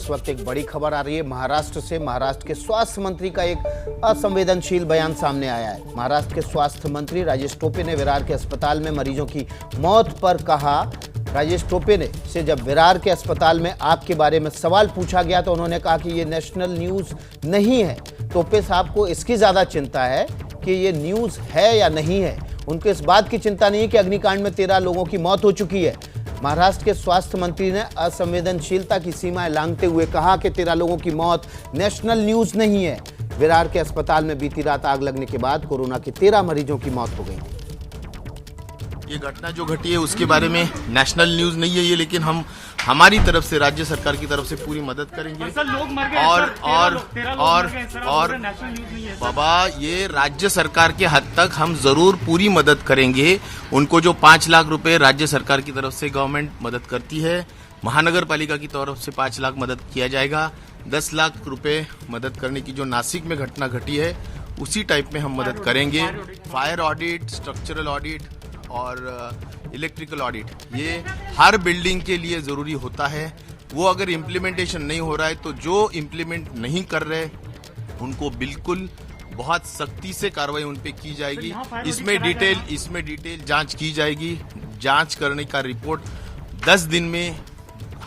इस वक्त एक बड़ी खबर आ रही है महाराष्ट्र से। महाराष्ट्र के स्वास्थ्य मंत्री का एक असंवेदनशील बयान सामने आया है। महाराष्ट्र के स्वास्थ्य मंत्री राजेश टोपे ने विरार के अस्पताल में मरीजों की मौत पर कहा। राजेश टोपे ने से जब विरार के अस्पताल में आग के बारे में सवाल पूछा गया तो उन्होंने कहा कि ये नेशनल न्यूज नहीं है। टोपे साहब को इसकी ज्यादा चिंता है कि ये न्यूज है या नहीं है। उनको इस बात की चिंता नहीं है कि अग्निकांड में 13 लोगों की मौत हो चुकी है। महाराष्ट्र के स्वास्थ्य मंत्री ने असंवेदनशीलता की सीमाएं लांघते हुए कहा कि 13 लोगों की मौत नेशनल न्यूज नहीं है। विरार के अस्पताल में बीती रात आग लगने के बाद कोरोना के 13 मरीजों की मौत हो गई। ये घटना जो घटी है उसके बारे में नेशनल न्यूज नहीं है ये, लेकिन हम हमारी तरफ से राज्य सरकार की तरफ से पूरी मदद करेंगे। सर, लोग मर गए, और बाबा ये राज्य सरकार के हद तक हम जरूर पूरी मदद करेंगे। उनको जो 5 लाख रुपए राज्य सरकार की तरफ से गवर्नमेंट मदद करती है, महानगर पालिका की तरफ से 5 लाख मदद किया जाएगा। 10 लाख रुपए मदद करने की जो नासिक में घटना घटी है उसी टाइप में हम मदद करेंगे। फायर ऑडिट, स्ट्रक्चरल ऑडिट और इलेक्ट्रिकल ऑडिट ये हर बिल्डिंग के लिए जरूरी होता है। वो अगर इम्प्लीमेंटेशन नहीं हो रहा है तो जो इम्प्लीमेंट नहीं कर रहे उनको बिल्कुल बहुत सख्ती से कार्रवाई उन पे की जाएगी। इसमें डिटेल जांच की जाएगी। जांच करने का रिपोर्ट 10 दिन में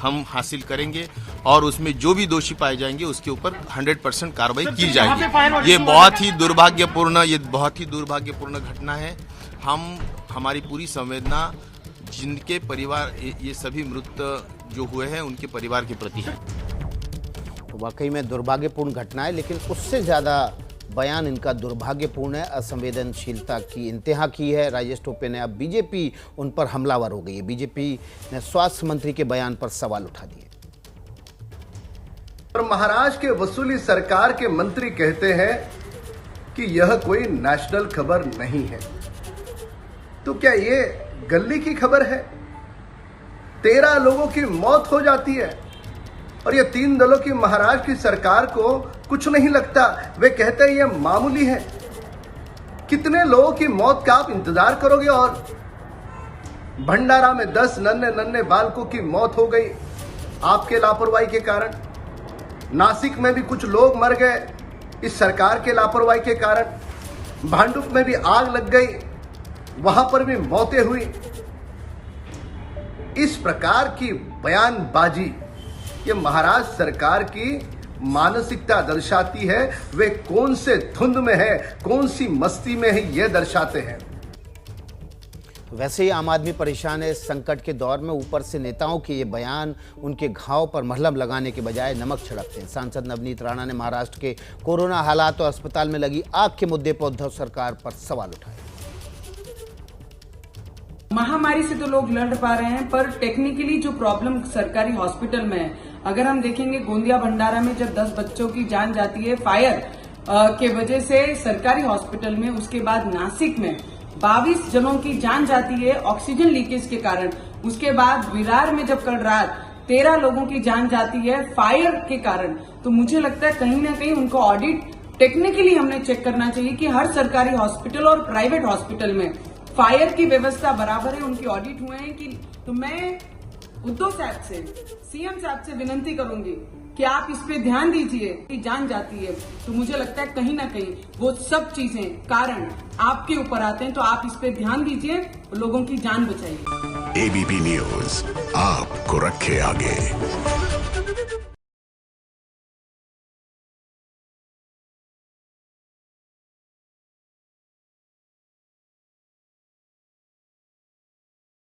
हम हासिल करेंगे और उसमें जो भी दोषी पाए जाएंगे उसके ऊपर 100% कार्रवाई की जाएगी। ये बहुत ही दुर्भाग्यपूर्ण घटना है। हमारी पूरी संवेदना जिनके परिवार ये सभी मृत जो हुए हैं उनके परिवार के प्रति है। तो वाकई में दुर्भाग्यपूर्ण घटना है, लेकिन उससे ज्यादा बयान इनका दुर्भाग्यपूर्ण है। असंवेदनशीलता की इंतहा की है राजेश टोपे ने। अब बीजेपी उन पर हमलावर हो गई है। बीजेपी ने स्वास्थ्य मंत्री के बयान पर सवाल उठा दिए। महाराष्ट्र के वसूली सरकार के मंत्री कहते हैं कि यह कोई नेशनल खबर नहीं है। तो क्या ये गली की खबर है? 13 लोगों की मौत हो जाती है और ये 3 दलों की महाराष्ट्र की सरकार को कुछ नहीं लगता। वे कहते हैं ये मामूली है। कितने लोगों की मौत का आप इंतजार करोगे? और भंडारा में 10 नन्हे बालकों की मौत हो गई आपके लापरवाही के कारण। नासिक में भी कुछ लोग मर गए इस सरकार के लापरवाही के कारण। भांडुप में भी आग लग गई, वहां पर भी मौतें हुई। इस प्रकार की बयानबाजी ये महाराष्ट्र सरकार की मानसिकता दर्शाती है। वे कौन से धुंध में है, कौन सी मस्ती में है, ये दर्शाते हैं। वैसे ही आम आदमी परेशान है इस संकट के दौर में। ऊपर से नेताओं के ये बयान उनके घाव पर मरहम लगाने के बजाय नमक छिड़कते हैं। सांसद नवनीत राणा ने महाराष्ट्र के कोरोना हालात और अस्पताल में लगी आग के मुद्दे पर उद्धव सरकार पर सवाल उठाए। महामारी से तो लोग लड़ पा रहे हैं, पर टेक्निकली जो प्रॉब्लम सरकारी हॉस्पिटल में है, अगर हम देखेंगे गोंदिया भंडारा में जब 10 बच्चों की जान जाती है फायर के वजह से सरकारी हॉस्पिटल में, उसके बाद नासिक में 22 जनों की जान जाती है ऑक्सीजन लीकेज के कारण, उसके बाद विरार में जब कल रात 13 लोगों की जान जाती है फायर के कारण, तो मुझे लगता है कहीं ना कहीं उनको ऑडिट टेक्निकली हमने चेक करना चाहिए कि हर सरकारी हॉस्पिटल और प्राइवेट हॉस्पिटल में फायर की व्यवस्था बराबर है, उनकी ऑडिट हुए हैं कि। तो मैं उद्धव साहब से, सीएम साहब से विनती करूंगी कि आप इस पे ध्यान दीजिए कि जान जाती है तो मुझे लगता है कहीं ना कहीं वो सब चीजें कारण आपके ऊपर आते हैं, तो आप इस पे ध्यान दीजिए, लोगों की जान बचाइए। एबीपी न्यूज आपको रखे आगे।